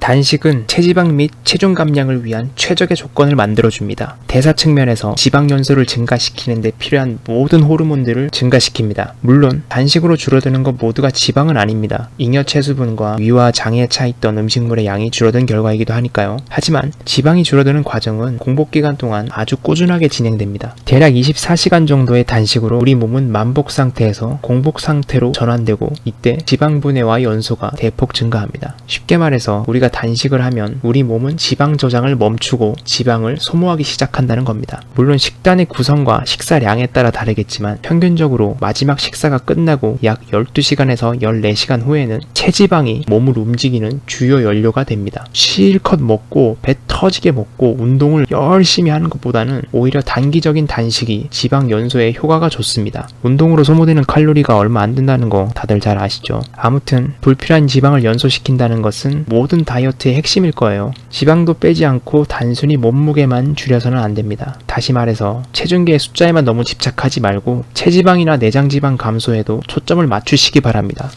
단식은 체지방 및 체중 감량을 위한 최적의 조건을 만들어줍니다. 대사 측면에서 지방 연소를 증가시키는 데 필요한 모든 호르몬들을 증가시킵니다. 물론 단식으로 줄어드는 것 모두가 지방은 아닙니다. 잉여 체수분과 위와 장에 차있던 음식물의 양이 줄어든 결과이기도 하니까요. 하지만 지방이 줄어드는 과정은 공복기간 동안 아주 꾸준하게 진행됩니다. 대략 24시간 정도의 단식으로 우리 몸은 만복 상태에서 공복 상태로 전환되고 이때 지방 분해와 연소가 대폭 증가합니다. 쉽게 말해서 우리가 단식을 하면 우리 몸은 지방 저장을 멈추고 지방을 소모하기 시작한다는 겁니다. 물론 식단의 구성과 식사량에 따라 다르겠지만 평균적으로 마지막 식사가 끝나고 약 12시간에서 14시간 후에는 체지방이 몸을 움직이는 주요 연료가 됩니다. 실컷 먹고 배 터지게 먹고 운동을 열심히 하는 것보다는 오히려 단기적인 단식이 지방 연소에 효과가 좋습니다. 운동으로 소모되는 칼로리가 얼마 안 된다는 거 다들 잘 아시죠? 아무튼 불필요한 지방을 연소시킨다는 것은 모든 다이어트의 핵심일 거예요. 지방도 빼지 않고 단순히 몸무게만 줄여서는 안 됩니다. 다시 말해서 체중계의 숫자에만 너무 집착하지 말고 체지방이나 내장지방 감소에도 초점을 맞추시기 바랍니다.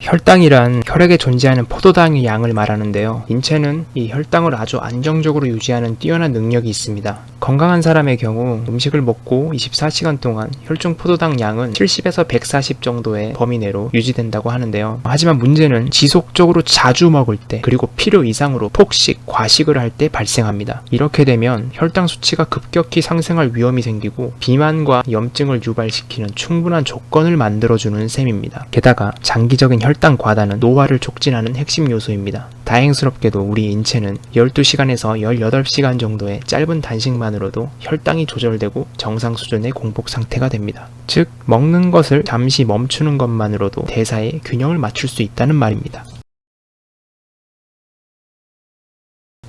혈당이란 혈액에 존재하는 포도당의 양을 말하는데요. 인체는 이 혈당을 아주 안정적으로 유지하는 뛰어난 능력이 있습니다. 건강한 사람의 경우 음식을 먹고 24시간 동안 혈중 포도당 양은 70에서 140 정도의 범위 내로 유지된다고 하는데요. 하지만 문제는 지속적으로 자주 먹을 때 그리고 필요 이상으로 폭식, 과식을 할 때 발생합니다. 이렇게 되면 혈당 수치가 급격히 상승할 위험이 생기고 비만과 염증을 유발시키는 충분한 조건을 만들어주는 셈입니다. 게다가 장기적인 혈당 과다는 노화를 촉진하는 핵심 요소입니다. 다행스럽게도 우리 인체는 12시간에서 18시간 정도의 짧은 단식만으로도 혈당이 조절되고 정상 수준의 공복 상태가 됩니다. 즉, 먹는 것을 잠시 멈추는 것만으로도 대사에 균형을 맞출 수 있다는 말입니다.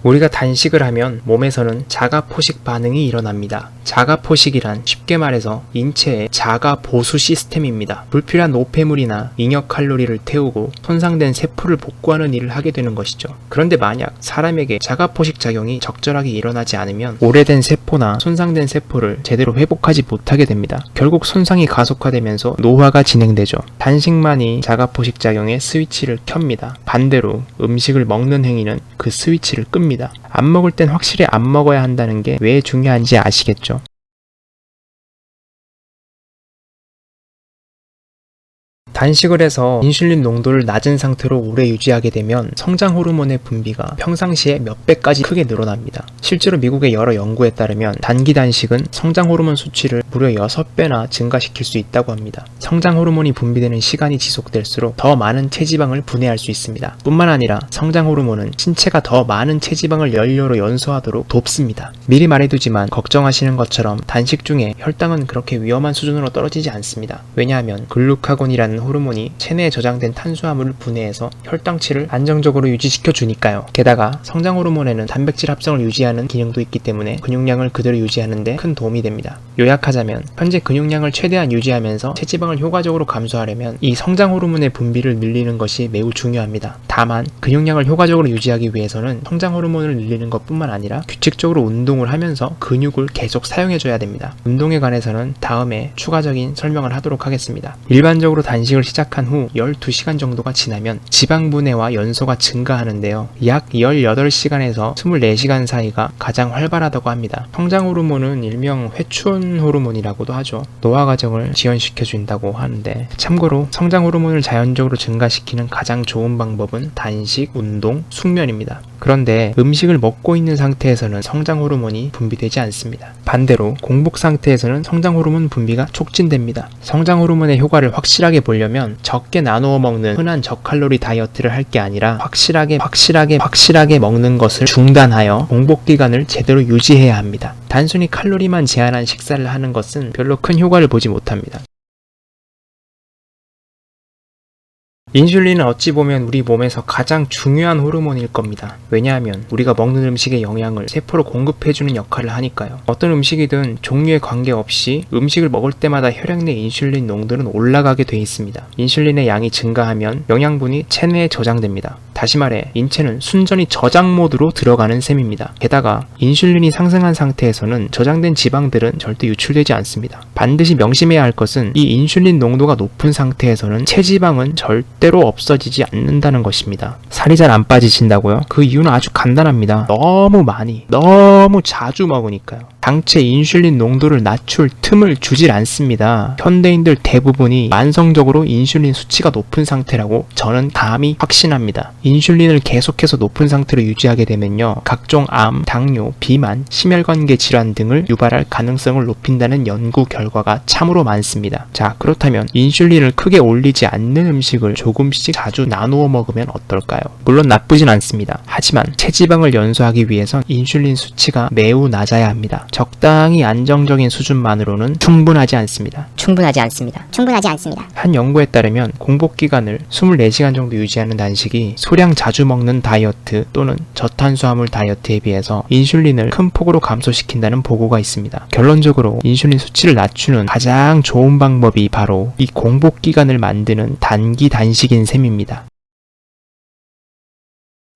우리가 단식을 하면 몸에서는 자가포식 반응이 일어납니다. 자가포식이란 쉽게 말해서 인체의 자가 보수 시스템입니다. 불필요한 노폐물이나 잉여 칼로리를 태우고 손상된 세포를 복구하는 일을 하게 되는 것이죠. 그런데 만약 사람에게 자가포식 작용이 적절하게 일어나지 않으면 오래된 세포나 손상된 세포를 제대로 회복하지 못하게 됩니다. 결국 손상이 가속화되면서 노화가 진행되죠. 단식만이 자가포식 작용의 스위치를 켭니다. 반대로 음식을 먹는 행위는 그 스위치를 끕니다. 안 먹을 땐 확실히 안 먹어야 한다는 게 왜 중요한지 아시겠죠? 단식을 해서 인슐린 농도를 낮은 상태로 오래 유지하게 되면 성장 호르몬의 분비가 평상시에 몇 배까지 크게 늘어납니다. 실제로 미국의 여러 연구에 따르면 단기 단식은 성장 호르몬 수치를 무려 6배나 증가시킬 수 있다고 합니다. 성장 호르몬이 분비되는 시간이 지속될수록 더 많은 체지방을 분해할 수 있습니다. 뿐만 아니라 성장 호르몬은 신체가 더 많은 체지방을 연료로 연소하도록 돕습니다. 미리 말해두지만 걱정하시는 것처럼 단식 중에 혈당은 그렇게 위험한 수준으로 떨어지지 않습니다. 왜냐하면 글루카곤이라는 호르몬이 체내에 저장된 탄수화물을 분해해서 혈당치를 안정적으로 유지시켜 주니까요. 게다가 성장 호르몬에는 단백질 합성을 유지하는 기능도 있기 때문에 근육량을 그대로 유지하는 데 큰 도움이 됩니다. 요약하자면 현재 근육량을 최대한 유지하면서 체지방을 효과적으로 감소하려면 이 성장 호르몬의 분비를 늘리는 것이 매우 중요합니다. 다만 근육량을 효과적으로 유지하기 위해서는 성장 호르몬을 늘리는 것뿐만 아니라 규칙적으로 운동을 하면서 근육을 계속 사용해줘야 됩니다. 운동에 관해서는 다음에 추가적인 설명을 하도록 하겠습니다. 일반적으로 단식을 시작한 후 12시간 정도가 지나면 지방 분해와 연소가 증가하는데요. 약 18시간에서 24시간 사이가 가장 활발하다고 합니다. 성장 호르몬은 일명 회춘 호르몬이라고도 하죠. 노화 과정을 지연시켜준다고 하는데 참고로 성장 호르몬을 자연적으로 증가시키는 가장 좋은 방법은 단식, 운동, 숙면입니다. 그런데 음식을 먹고 있는 상태에서는 성장 호르몬이 분비되지 않습니다. 반대로 공복 상태에서는 성장 호르몬 분비가 촉진됩니다. 성장 호르몬의 효과를 확실하게 보려면 적게 나누어 먹는 흔한 저칼로리 다이어트를 할 게 아니라 확실하게 먹는 것을 중단하여 공복 기간을 제대로 유지해야 합니다. 단순히 칼로리만 제한한 식사를 하는 것은 별로 큰 효과를 보지 못합니다. 인슐린은 어찌 보면 우리 몸에서 가장 중요한 호르몬일 겁니다. 왜냐하면 우리가 먹는 음식의 영양을 세포로 공급해주는 역할을 하니까요. 어떤 음식이든 종류에 관계없이 음식을 먹을 때마다 혈액 내 인슐린 농도는 올라가게 돼 있습니다. 인슐린의 양이 증가하면 영양분이 체내에 저장됩니다. 다시 말해 인체는 순전히 저장 모드로 들어가는 셈입니다. 게다가 인슐린이 상승한 상태에서는 저장된 지방들은 절대 유출되지 않습니다. 반드시 명심해야 할 것은 이 인슐린 농도가 높은 상태에서는 체지방은 절대 절대로 없어지지 않는다는 것입니다. 살이 잘 안 빠지신다고요? 그 이유는 아주 간단합니다. 너무 자주 먹으니까요. 당체 인슐린 농도를 낮출 틈을 주질 않습니다. 현대인들 대부분이 만성적으로 인슐린 수치가 높은 상태라고 저는 감히 확신합니다. 인슐린을 계속해서 높은 상태로 유지하게 되면요, 각종 암, 당뇨, 비만, 심혈관계 질환 등을 유발할 가능성을 높인다는 연구 결과가 참으로 많습니다. 자, 그렇다면 인슐린을 크게 올리지 않는 음식을 조금씩 자주 나누어 먹으면 어떨까요? 물론 나쁘진 않습니다. 하지만 체지방을 연소하기 위해선 인슐린 수치가 매우 낮아야 합니다. 적당히 안정적인 수준만으로는 충분하지 않습니다. 한 연구에 따르면 공복 기간을 24시간 정도 유지하는 단식이 소량 자주 먹는 다이어트 또는 저탄수화물 다이어트에 비해서 인슐린을 큰 폭으로 감소시킨다는 보고가 있습니다. 결론적으로 인슐린 수치를 낮추는 가장 좋은 방법이 바로 이 공복 기간을 만드는 단기 단식인 셈입니다.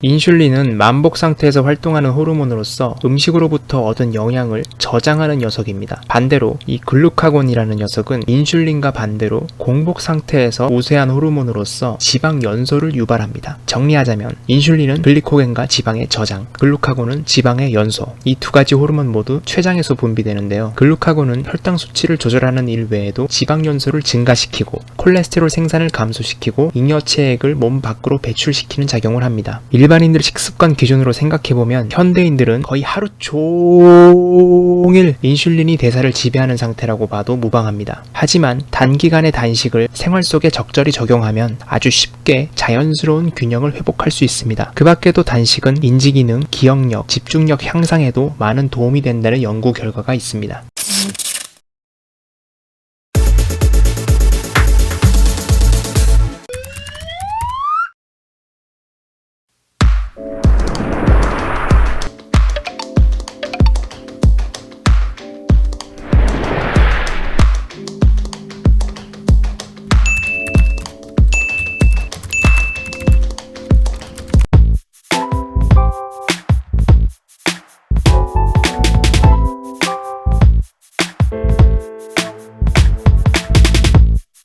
인슐린은 만복 상태에서 활동하는 호르몬으로서 음식으로부터 얻은 영양을 저장하는 녀석입니다. 반대로 이 글루카곤이라는 녀석은 인슐린과 반대로 공복 상태에서 우세한 호르몬으로서 지방 연소를 유발합니다. 정리하자면 인슐린은 글리코겐과 지방의 저장, 글루카곤은 지방의 연소, 이 두 가지 호르몬 모두 췌장에서 분비되는데요. 글루카곤은 혈당 수치를 조절하는 일 외에도 지방 연소를 증가시키고 콜레스테롤 생산을 감소시키고 잉여체액을 몸 밖으로 배출시키는 작용을 합니다. 일반인들 식습관 기준으로 생각해보면 현대인들은 거의 하루 종일 인슐린이 대사를 지배하는 상태라고 봐도 무방합니다. 하지만 단기간의 단식을 생활 속에 적절히 적용하면 아주 쉽게 자연스러운 균형을 회복할 수 있습니다. 그 밖에도 단식은 인지기능, 기억력, 집중력 향상에도 많은 도움이 된다는 연구 결과가 있습니다.